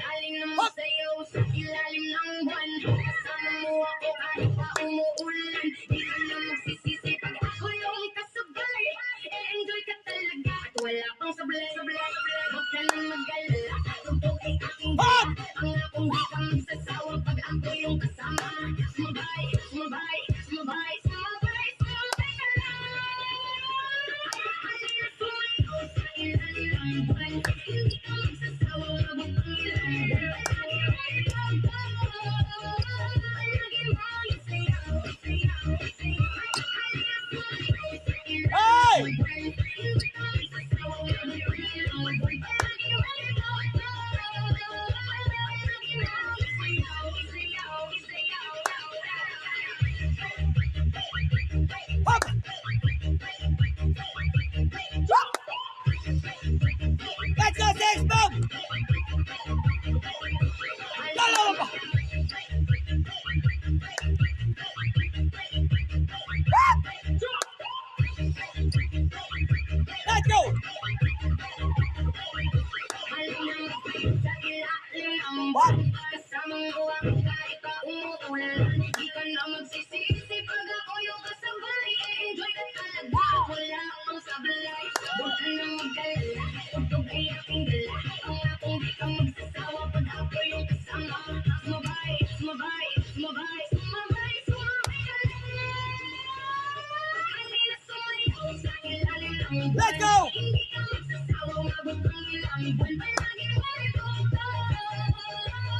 Alin naman sa'yo sa ilalim ng buwan. Kasama mo ako kahit pa umuulan. Di ka na magsisisi pag ako yung kasabay. E-enjoy ka talaga at wala pang sablay. Huwag ka nang mag-alala, tugtog ay aking dala. Pangakong di ka magsasawa pag ako yung kasama. Sumabay, sumabay, sumabay, sumabay, sumabay ka lang. Halina sumayaw sa ilalim ng buwan. Hindi ka magsasawa abot ang ilang buwan. Palagi mo yung sayaw, sayaw, sayaw. Halina sumayaw sa ilalim ng buwan. Hindi ka magsasawa abot ang ilang buwan. Palagi mo yung sayaw, sayaw, sayaw. Let's go, Six Boom! Dalawa pa! Let's go! Kasamang gawa ko kahit pa umuulan. Di ka na magsisisi pag ako yung kasabay. E-enjoy ka talaga, wala akong sablay. Huwag ka na mag-alala, tugtog ay aking dala. Pangakong di ka magsasawa pag ako yung kasama. Sumabay, sumabay, sumabay, sumabay, sumabay ka lang. Halina sumayaw sa ilalim ng buwan. Let's go! Hindi ka magsasawa, umabot ang ilang buwan. Palagi mo ituto.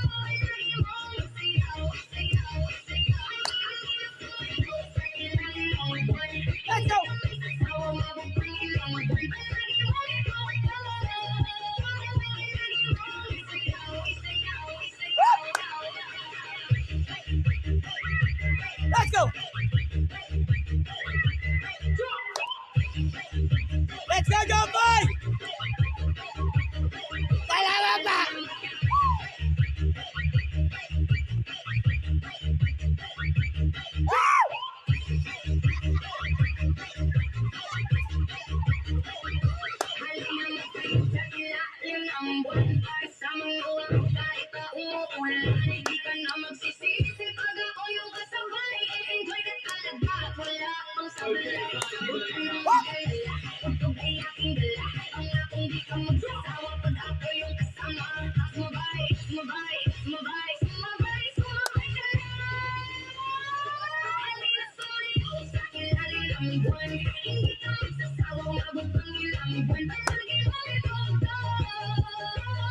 Palagi mo masayaw, sayaw, sayaw. Halina sumayaw sa ilalim ng buwan. Let's go! Magsasawa, umabot ang ilang buwan. Palagi mo ituto. Palagi mo masayaw, sayaw, sayaw. Let's go! Let's go, John Boy! Dalawa pa! Kasamang gawa ko kahit pa umuulan. Di ka na magsisisi pag ako yung kasabay. E-enjoy ka talaga at wala akong sablay. Huwag ka nang mag-alala, tugtog ay aking dala. Pangakong di ka magsasawa pag ako yung kasama. Sumabay, sumabay, sumabay, sumabay, sumabay ka lang. Halina sumayaw sa ilalim ng buwan. Hindi ka magsasawa, umabot ang ilang buwan. Palagi mo ituto.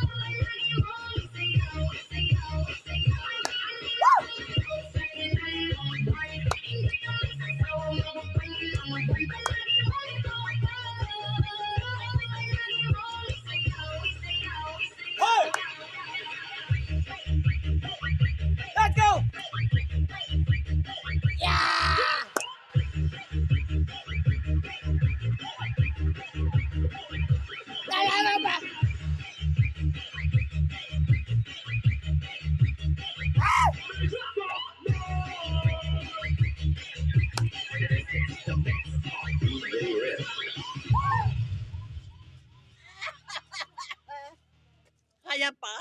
Palagi mo masayaw, sayaw, sayaw. Halina sumayaw sa ilalim ng buwan. Hindi ka magsasawa, umabot ang ilang buwan. Palagi mo ituto. Palagi mo masayaw, sayaw, Hey! sayaw. Let's go! Yeah! Dalawa pa! Kaya pa?